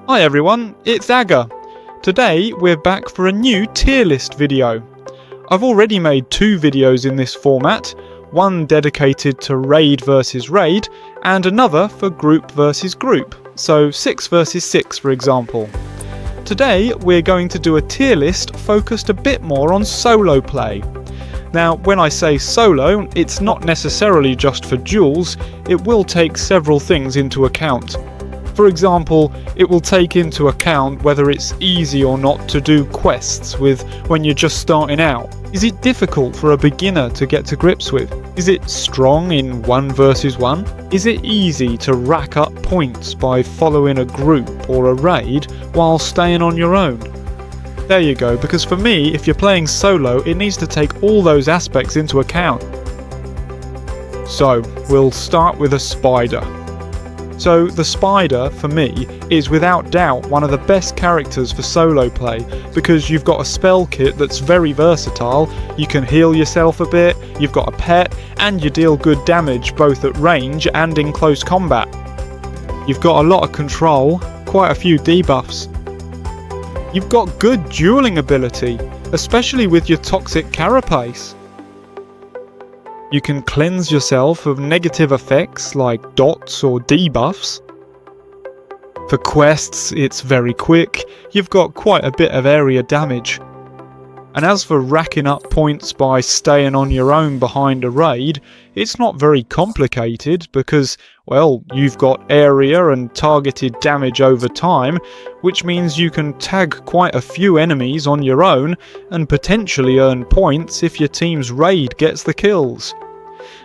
Hi everyone, it's Aga. Today we're back for a new tier list video. I've already made 2 videos in this format, one dedicated to raid versus raid and another for group versus group, so 6 versus 6 for example. Today we're going to do a tier list focused a bit more on solo play. Now when I say solo, it's not necessarily just for duels, it will take several things into account. For example, it will take into account whether it's easy or not to do quests with when you're just starting out. Is it difficult for a beginner to get to grips with? Is it strong in 1 versus 1? Is it easy to rack up points by following a group or a raid while staying on your own? There you go, because for me, if you're playing solo, it needs to take all those aspects into account. So, we'll start with a spider. So the spider, for me, is without doubt one of the best characters for solo play because you've got a spell kit that's very versatile, you can heal yourself a bit, you've got a pet, and you deal good damage both at range and in close combat. You've got a lot of control, quite a few debuffs. You've got good dueling ability, especially with your toxic carapace. You can cleanse yourself of negative effects like dots or debuffs. For quests, it's very quick, you've got quite a bit of area damage. And as for racking up points by staying on your own behind a raid, it's not very complicated because, well, you've got area and targeted damage over time, which means you can tag quite a few enemies on your own and potentially earn points if your team's raid gets the kills.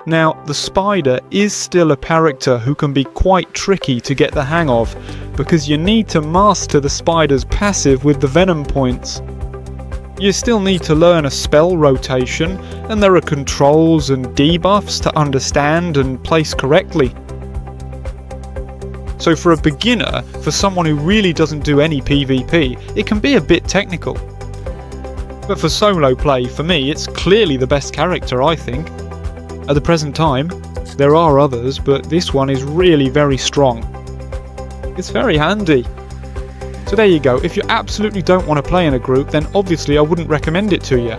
Now, the spider is still a character who can be quite tricky to get the hang of, because you need to master the spider's passive with the venom points. You still need to learn a spell rotation, and there are controls and debuffs to understand and place correctly. So for a beginner, for someone who really doesn't do any PvP, it can be a bit technical. But for solo play, for me, it's clearly the best character, I think. At the present time, there are others, but this one is really very strong. It's very handy. So there you go, if you absolutely don't want to play in a group, then obviously I wouldn't recommend it to you.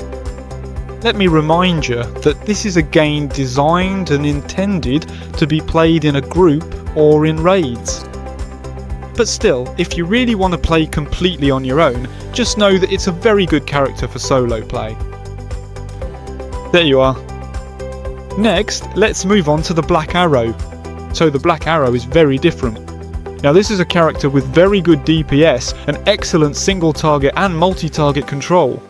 Let me remind you that this is a game designed and intended to be played in a group or in raids. But still, if you really want to play completely on your own, just know that it's a very good character for solo play. There you are. Next, let's move on to the Blackarrow. So the Blackarrow is very different. Now this is a character with very good DPS and excellent single target and multi-target control.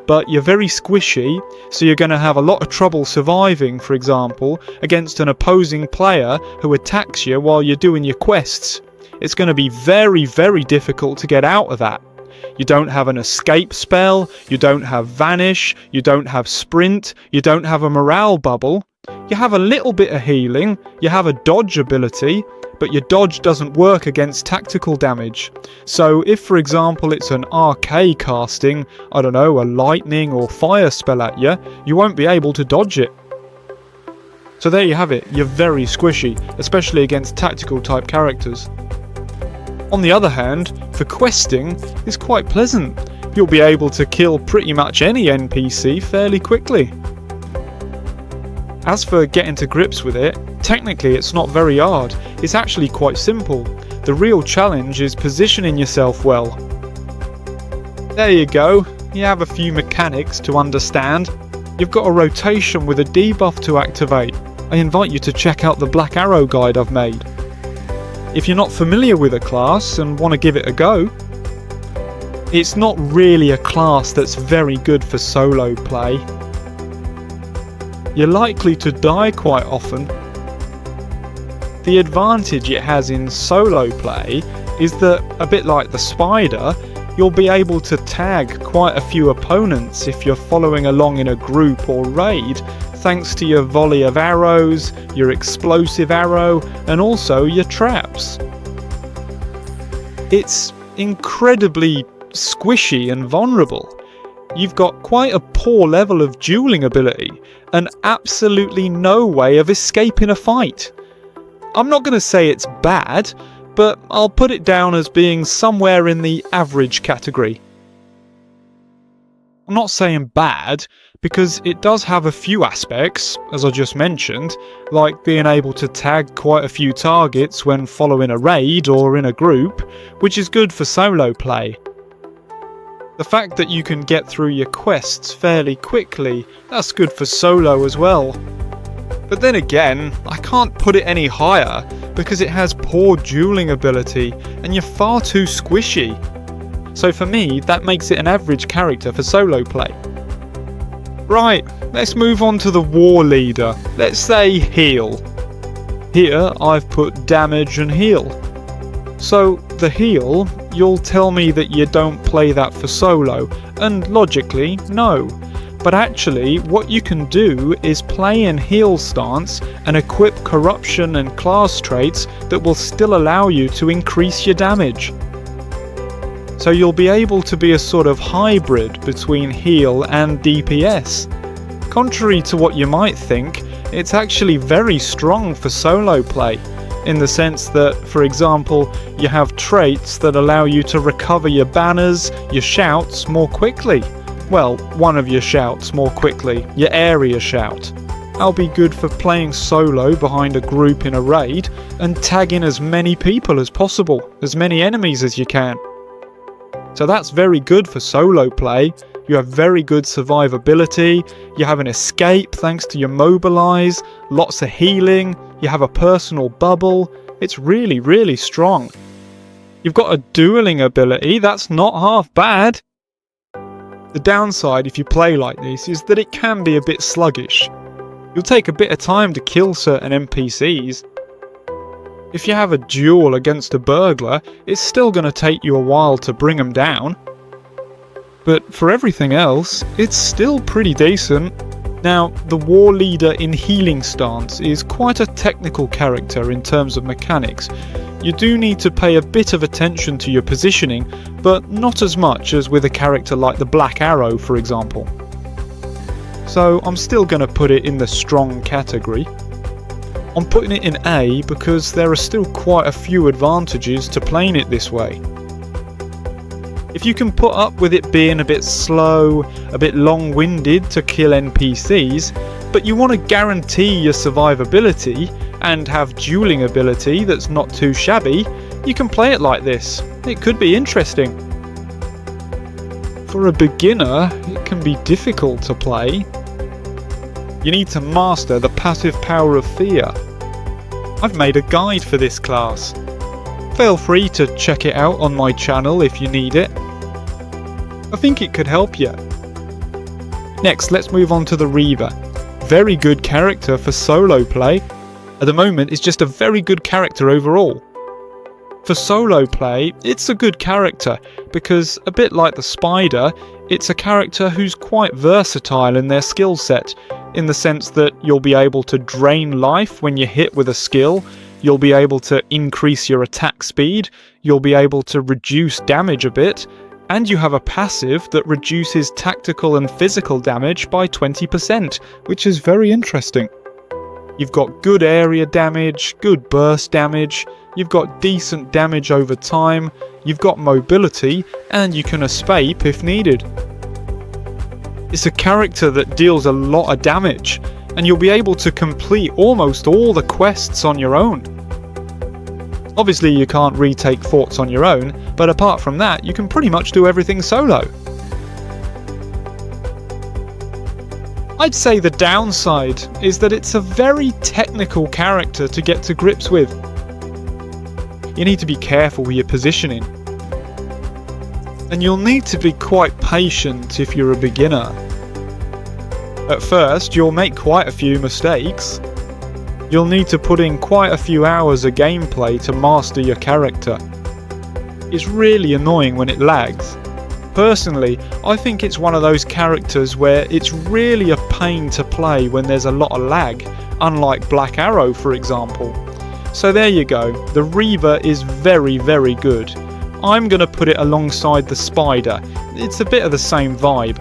But you're very squishy, so you're going to have a lot of trouble surviving, for example, against an opposing player who attacks you while you're doing your quests. It's going to be very, very difficult to get out of that. You don't have an escape spell, you don't have vanish, you don't have sprint, you don't have a morale bubble. You have a little bit of healing, you have a dodge ability, but your dodge doesn't work against tactical damage. So if for example it's an RK casting, I don't know, a lightning or fire spell at you, you won't be able to dodge it. So there you have it, you're very squishy, especially against tactical type characters. On the other hand, for questing, it's quite pleasant. You'll be able to kill pretty much any NPC fairly quickly. As for getting to grips with it, technically it's not very hard, it's actually quite simple. The real challenge is positioning yourself well. There you go, you have a few mechanics to understand. You've got a rotation with a debuff to activate. I invite you to check out the Blackarrow guide I've made. If you're not familiar with a class and want to give it a go, it's not really a class that's very good for solo play. You're likely to die quite often. The advantage it has in solo play is that, a bit like the spider, you'll be able to tag quite a few opponents if you're following along in a group or raid, thanks to your volley of arrows, your explosive arrow, and also your traps. It's incredibly squishy and vulnerable. You've got quite a poor level of dueling ability, and absolutely no way of escaping a fight. I'm not going to say it's bad, but I'll put it down as being somewhere in the average category. I'm not saying bad, because it does have a few aspects, as I just mentioned, like being able to tag quite a few targets when following a raid or in a group, which is good for solo play. The fact that you can get through your quests fairly quickly, that's good for solo as well. But then again, I can't put it any higher because it has poor dueling ability and you're far too squishy. So for me, that makes it an average character for solo play. Right, let's move on to the war leader. Let's say heal. Here I've put damage and heal. So the heal, you'll tell me that you don't play that for solo, and logically, no. But actually, what you can do is play in heal stance and equip corruption and class traits that will still allow you to increase your damage. So you'll be able to be a sort of hybrid between heal and DPS. Contrary to what you might think, it's actually very strong for solo play, in the sense that, for example, you have traits that allow you to recover your banners, your shouts more quickly. Well, one of your shouts more quickly, your area shout. That'll be good for playing solo behind a group in a raid and tagging as many people as possible, as many enemies as you can. So that's very good for solo play. You have very good survivability, you have an escape thanks to your mobilize, lots of healing, you have a personal bubble. It's really, really strong. You've got a dueling ability, that's not half bad. The downside if you play like this is that it can be a bit sluggish. You'll take a bit of time to kill certain NPCs. If you have a duel against a burglar, it's still going to take you a while to bring them down. But for everything else, it's still pretty decent. Now, the war leader in healing stance is quite a technical character in terms of mechanics. You do need to pay a bit of attention to your positioning, but not as much as with a character like the Blackarrow, for example. So I'm still going to put it in the strong category. I'm putting it in A because there are still quite a few advantages to playing it this way. If you can put up with it being a bit slow, a bit long-winded to kill NPCs, but you want to guarantee your survivability and have dueling ability that's not too shabby, you can play it like this. It could be interesting. For a beginner, it can be difficult to play. You need to master the passive power of fear. I've made a guide for this class. Feel free to check it out on my channel if you need it. I think it could help you. Next, let's move on to the Reaver. Very good character for solo play. At the moment, it's just a very good character overall. For solo play, it's a good character because, a bit like the Spider, it's a character who's quite versatile in their skill set, in the sense that you'll be able to drain life when you're hit with a skill, you'll be able to increase your attack speed, you'll be able to reduce damage a bit, and you have a passive that reduces tactical and physical damage by 20%, which is very interesting. You've got good area damage, good burst damage, you've got decent damage over time, you've got mobility, and you can escape if needed. It's a character that deals a lot of damage, and you'll be able to complete almost all the quests on your own. Obviously you can't retake forts on your own, but apart from that you can pretty much do everything solo. I'd say the downside is that it's a very technical character to get to grips with. You need to be careful with your positioning. And you'll need to be quite patient if you're a beginner. At first, you'll make quite a few mistakes. You'll need to put in quite a few hours of gameplay to master your character. It's really annoying when it lags. Personally, I think it's one of those characters where it's really a pain to play when there's a lot of lag, unlike Blackarrow for example. So there you go, the Reaver is very, very good. I'm going to put it alongside the Spider. It's a bit of the same vibe.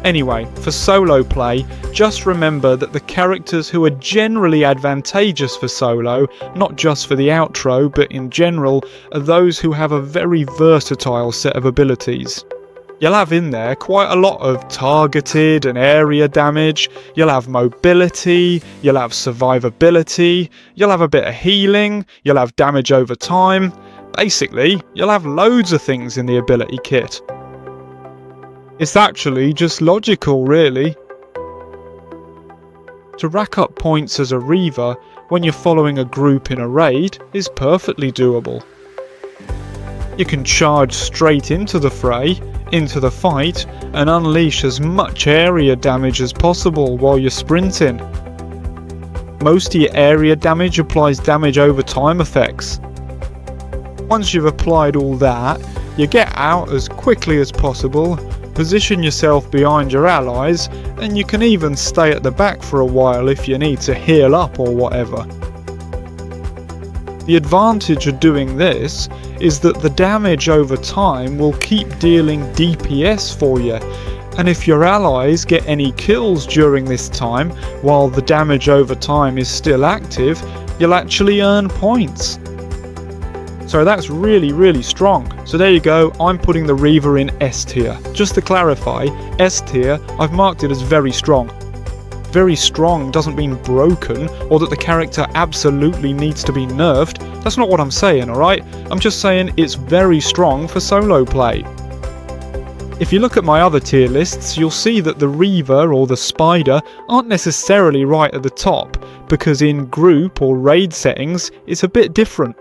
Anyway, for solo play, just remember that the characters who are generally advantageous for solo, not just for the outro, but in general, are those who have a very versatile set of abilities. You'll have in there quite a lot of targeted and area damage, you'll have mobility, you'll have survivability, you'll have a bit of healing, you'll have damage over time. Basically, you'll have loads of things in the ability kit. It's actually just logical, really. To rack up points as a Reaver when you're following a group in a raid is perfectly doable. You can charge straight into the fray, into the fight, and unleash as much area damage as possible while you're sprinting. Most of your area damage applies damage over time effects. Once you've applied all that, you get out as quickly as possible, position yourself behind your allies, and you can even stay at the back for a while if you need to heal up or whatever. The advantage of doing this is that the damage over time will keep dealing DPS for you, and if your allies get any kills during this time while the damage over time is still active, you'll actually earn points. So that's really strong. So there you go, I'm putting the Reaver in S tier. Just to clarify, S tier, I've marked it as very strong. Very strong doesn't mean broken, or that the character absolutely needs to be nerfed. That's not what I'm saying, alright? I'm just saying it's very strong for solo play. If you look at my other tier lists, you'll see that the Reaver or the Spider aren't necessarily right at the top, because in group or raid settings, it's a bit different.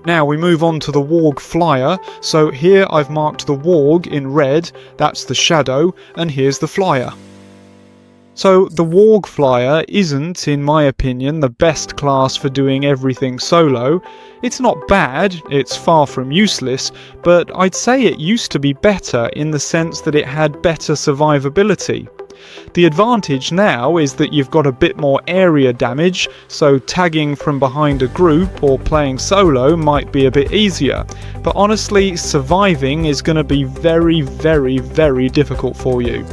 Now we move on to the Warg Flyer, so here I've marked the Warg in red, that's the shadow, and here's the Flyer. So the Warg Flyer isn't, in my opinion, the best class for doing everything solo. It's not bad, it's far from useless, but I'd say it used to be better in the sense that it had better survivability. The advantage now is that you've got a bit more area damage, so tagging from behind a group or playing solo might be a bit easier. But honestly, surviving is going to be very difficult for you.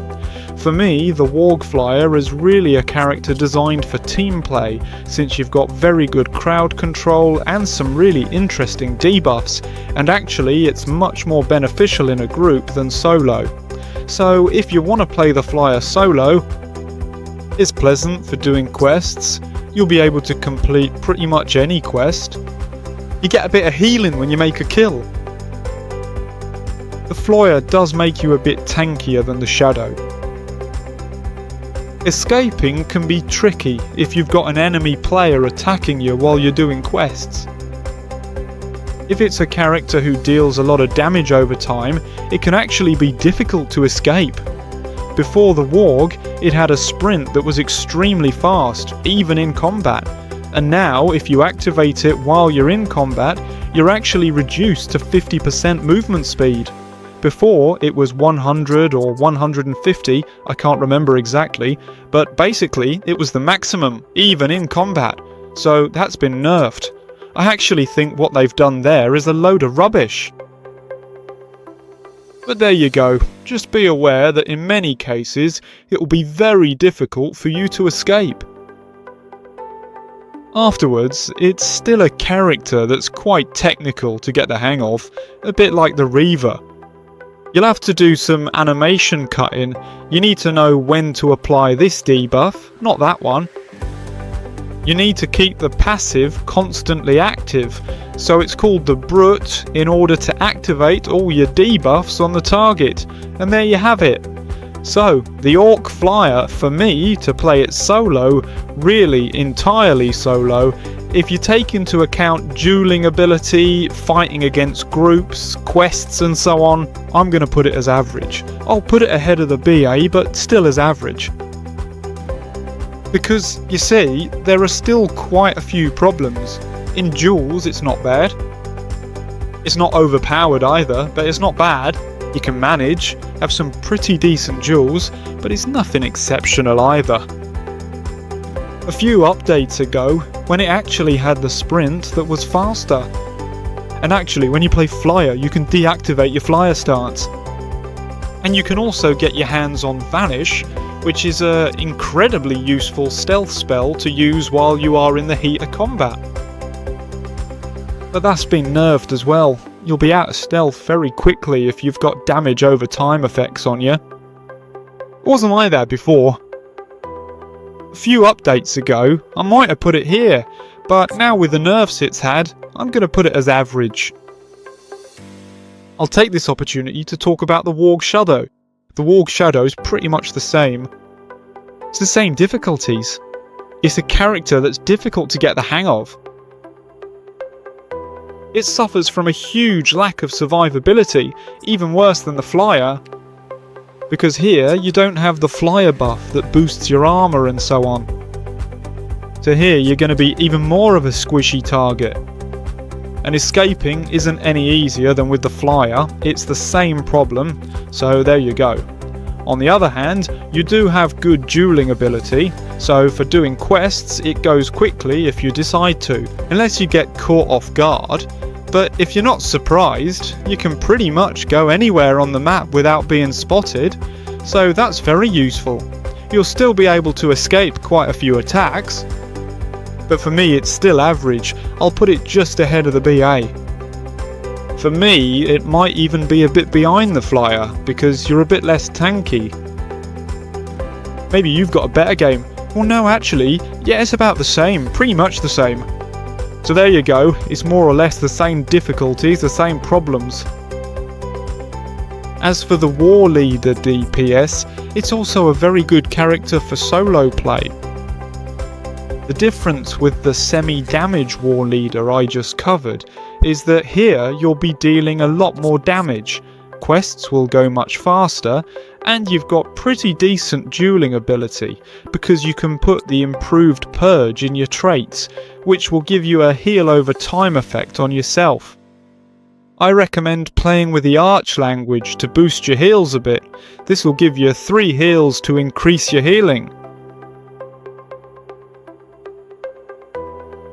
For me, the Warg Flyer is really a character designed for team play, since you've got very good crowd control and some really interesting debuffs, and actually it's much more beneficial in a group than solo. So if you want to play the Flyer solo, it's pleasant for doing quests, you'll be able to complete pretty much any quest. You get a bit of healing when you make a kill. The Flyer does make you a bit tankier than the Shadow. Escaping can be tricky if you've got an enemy player attacking you while you're doing quests. If it's a character who deals a lot of damage over time, it can actually be difficult to escape. Before the Warg, it had a sprint that was extremely fast, even in combat, and now if you activate it while you're in combat, you're actually reduced to 50% movement speed. Before, it was 100 or 150, I can't remember exactly, but basically it was the maximum, even in combat, so that's been nerfed. I actually think what they've done there is a load of rubbish. But there you go, just be aware that in many cases it will be very difficult for you to escape. Afterwards, it's still a character that's quite technical to get the hang of, a bit like the Reaver. You'll have to do some animation cutting, you need to know when to apply this debuff, not that one. You need to keep the passive constantly active, so it's called the Brute in order to activate all your debuffs on the target, and there you have it. So, the Orc Flyer, for me, to play it solo, really entirely solo, if you take into account dueling ability, fighting against groups, quests and so on, I'm going to put it as average. I'll put it ahead of the BA, but still as average. Because, you see, there are still quite a few problems. In duels, it's not bad. It's not overpowered either, but it's not bad. You can manage, have some pretty decent duels, but it's nothing exceptional either. A few updates ago, when it actually had the sprint that was faster. And actually, when you play Flyer, you can deactivate your Flyer stance. And you can also get your hands on Vanish, which is an incredibly useful stealth spell to use while you are in the heat of combat. But that's been nerfed as well. You'll be out of stealth very quickly if you've got damage over time effects on you. Wasn't like that before. A few updates ago, I might have put it here, but now with the nerfs it's had, I'm going to put it as average. I'll take this opportunity to talk about the Warg Shadow. The Warg Shadow is pretty much the same. It's the same difficulties. It's a character that's difficult to get the hang of. It suffers from a huge lack of survivability, even worse than the Flyer. Because here, you don't have the Flyer buff that boosts your armour and so on. So here, you're going to be even more of a squishy target. And escaping isn't any easier than with the Flyer, it's the same problem, so there you go. On the other hand, you do have good dueling ability, so for doing quests it goes quickly if you decide to, unless you get caught off guard, but if you're not surprised, you can pretty much go anywhere on the map without being spotted, so that's very useful. You'll still be able to escape quite a few attacks, but for me it's still average. I'll put it just ahead of the BA. For me, it might even be a bit behind the Flyer, because you're a bit less tanky. Maybe you've got a better game. Well no, actually, yeah, it's about the same, pretty much the same. So there you go, it's more or less the same difficulties, the same problems. As for the War Leader DPS, it's also a very good character for solo play. The difference with the semi-damage War Leader I just covered is that here you'll be dealing a lot more damage, quests will go much faster, and you've got pretty decent dueling ability because you can put the improved purge in your traits, which will give you a heal over time effect on yourself. I recommend playing with the Arch language to boost your heals a bit. This will give you 3 heals to increase your healing.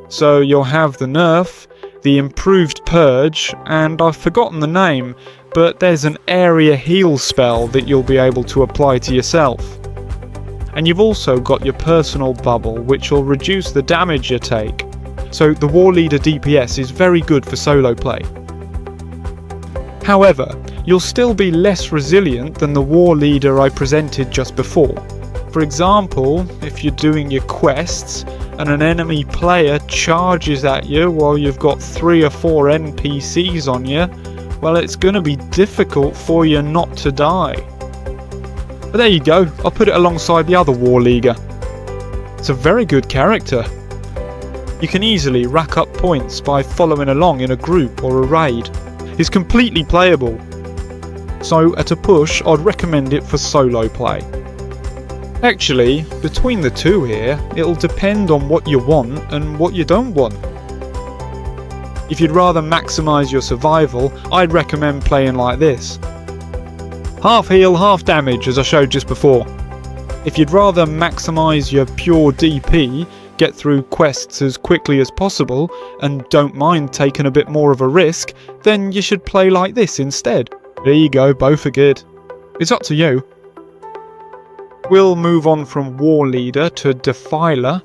So you'll have the nerf, the improved purge, and I've forgotten the name, but there's an area heal spell that you'll be able to apply to yourself. And you've also got your personal bubble, which will reduce the damage you take. So the War Leader DPS is very good for solo play. However, you'll still be less resilient than the War Leader I presented just before. For example, if you're doing your quests, and an enemy player charges at you while you've got 3 or 4 NPCs on you, well, it's going to be difficult for you not to die. But there you go, I'll put it alongside the other War Leaguer. It's a very good character. You can easily rack up points by following along in a group or a raid. It's completely playable. So at a push, I'd recommend it for solo play. Actually, between the two here, it'll depend on what you want and what you don't want. If you'd rather maximise your survival, I'd recommend playing like this. Half heal, half damage, as I showed just before. If you'd rather maximise your pure DP, get through quests as quickly as possible, and don't mind taking a bit more of a risk, then you should play like this instead. There you go, both are good. It's up to you. We'll move on from War Leader to Defiler.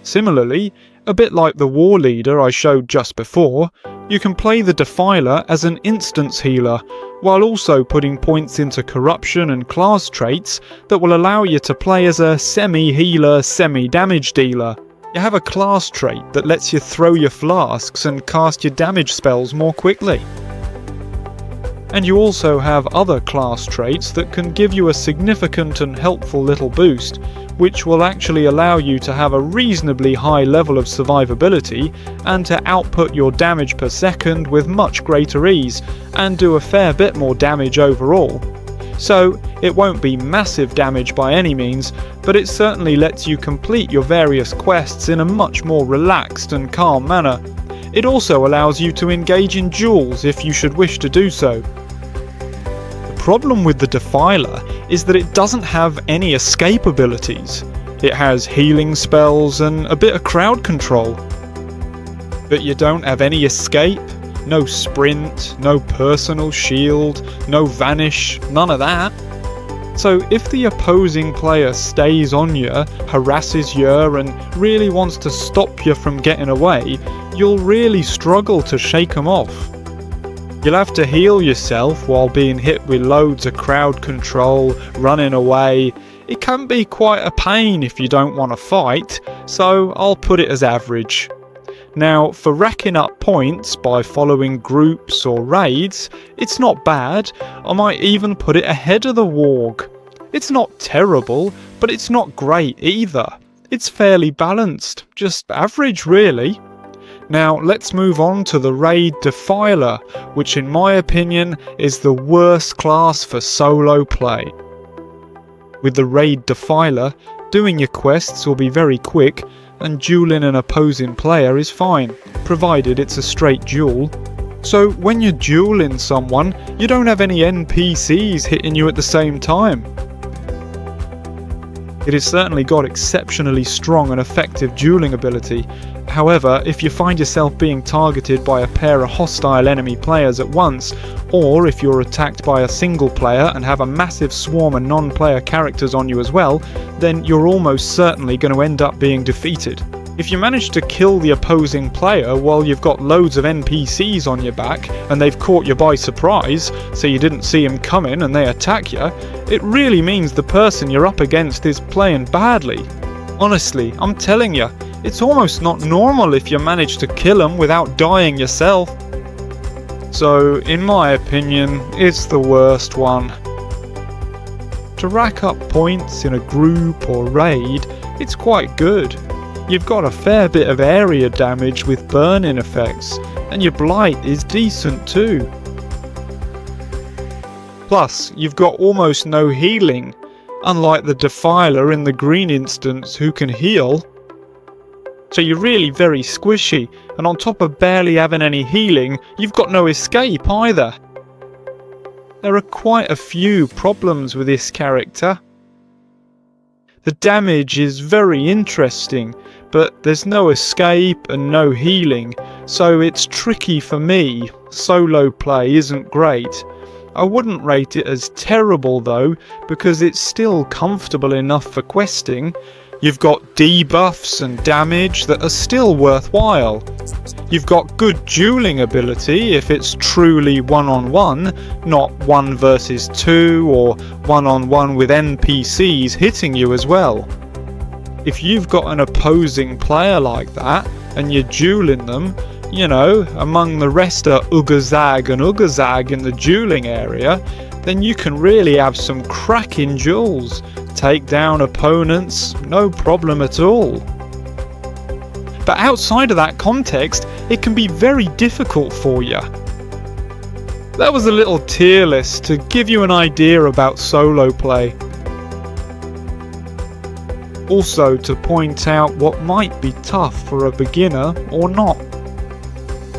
Similarly, a bit like the War Leader I showed just before, you can play the Defiler as an instance healer, while also putting points into corruption and class traits that will allow you to play as a semi-healer, semi-damage dealer. You have a class trait that lets you throw your flasks and cast your damage spells more quickly. And you also have other class traits that can give you a significant and helpful little boost, which will actually allow you to have a reasonably high level of survivability and to output your damage per second with much greater ease and do a fair bit more damage overall. So it won't be massive damage by any means, but it certainly lets you complete your various quests in a much more relaxed and calm manner. It also allows you to engage in duels if you should wish to do so. The problem with the Defiler is that it doesn't have any escape abilities. It has healing spells and a bit of crowd control. But you don't have any escape, No sprint, no personal shield, no vanish, none of that. So if the opposing player stays on you, harasses you and really wants to stop you from getting away, you'll really struggle to shake them off. You'll have to heal yourself while being hit with loads of crowd control, running away. It can be quite a pain if you don't want to fight, so I'll put it as average. Now, for racking up points by following groups or raids, it's not bad. I might even put it ahead of the Warg. It's not terrible, but it's not great either. It's fairly balanced, just average really. Now, let's move on to the raid Defiler, which in my opinion is the worst class for solo play. With the raid Defiler, doing your quests will be very quick, and dueling an opposing player is fine, provided it's a straight duel. So when you're dueling someone, you don't have any NPCs hitting you at the same time. It has certainly got exceptionally strong and effective dueling ability. However, if you find yourself being targeted by a pair of hostile enemy players at once, or if you're attacked by a single player and have a massive swarm of non-player characters on you as well, then you're almost certainly going to end up being defeated. If you manage to kill the opposing player while you've got loads of NPCs on your back and they've caught you by surprise, so you didn't see him coming and they attack you, it really means the person you're up against is playing badly. Honestly, I'm telling you, it's almost not normal if you manage to kill them without dying yourself. So, in my opinion, it's the worst one. To rack up points in a group or raid, it's quite good. You've got a fair bit of area damage with burning effects, and your blight is decent too. Plus, you've got almost no healing, unlike the Defiler in the green instance who can heal. So you're really very squishy, and on top of barely having any healing, you've got no escape either. There are quite a few problems with this character. The damage is very interesting, but there's no escape and no healing, so it's tricky for me. Solo play isn't great. I wouldn't rate it as terrible though, because it's still comfortable enough for questing. You've got debuffs and damage that are still worthwhile. You've got good dueling ability if it's truly one-on-one, not 1 versus 2 or one-on-one with NPCs hitting you as well. If you've got an opposing player like that and you're dueling them, you know, among the rest are Ugazag and Ugazag in the dueling area, then you can really have some cracking duels. Take down opponents, no problem at all. But outside of that context, it can be very difficult for you. That was a little tier list to give you an idea about solo play. Also to point out what might be tough for a beginner or not.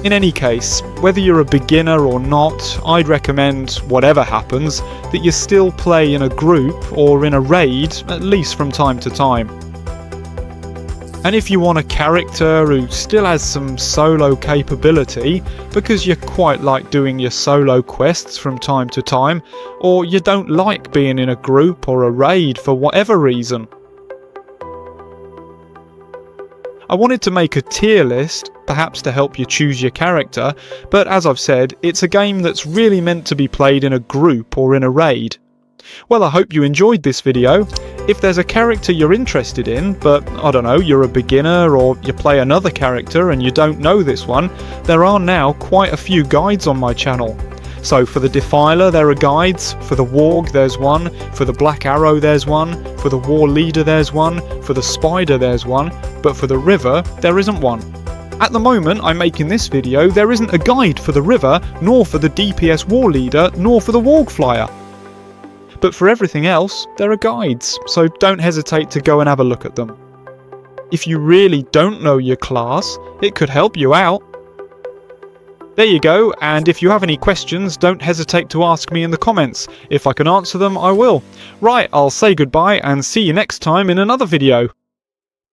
In any case, whether you're a beginner or not, I'd recommend, whatever happens, that you still play in a group or in a raid, at least from time to time. And if you want a character who still has some solo capability, because you quite like doing your solo quests from time to time, or you don't like being in a group or a raid for whatever reason. I wanted to make a tier list, perhaps to help you choose your character, but as I've said, it's a game that's really meant to be played in a group or in a raid. Well, I hope you enjoyed this video. If there's a character you're interested in, but I don't know, you're a beginner or you play another character and you don't know this one, there are now quite a few guides on my channel. So for the Defiler there are guides, for the Warg there's one, for the Blackarrow there's one, for the War Leader there's one, for the Spider there's one, but for the Reaver there isn't one. At the moment I'm making this video, there isn't a guide for the Reaver, nor for the DPS War Leader, nor for the Warg Flyer. But for everything else, there are guides, so don't hesitate to go and have a look at them. If you really don't know your class, it could help you out. There you go, and if you have any questions, don't hesitate to ask me in the comments. If I can answer them, I will. Right, I'll say goodbye and see you next time in another video.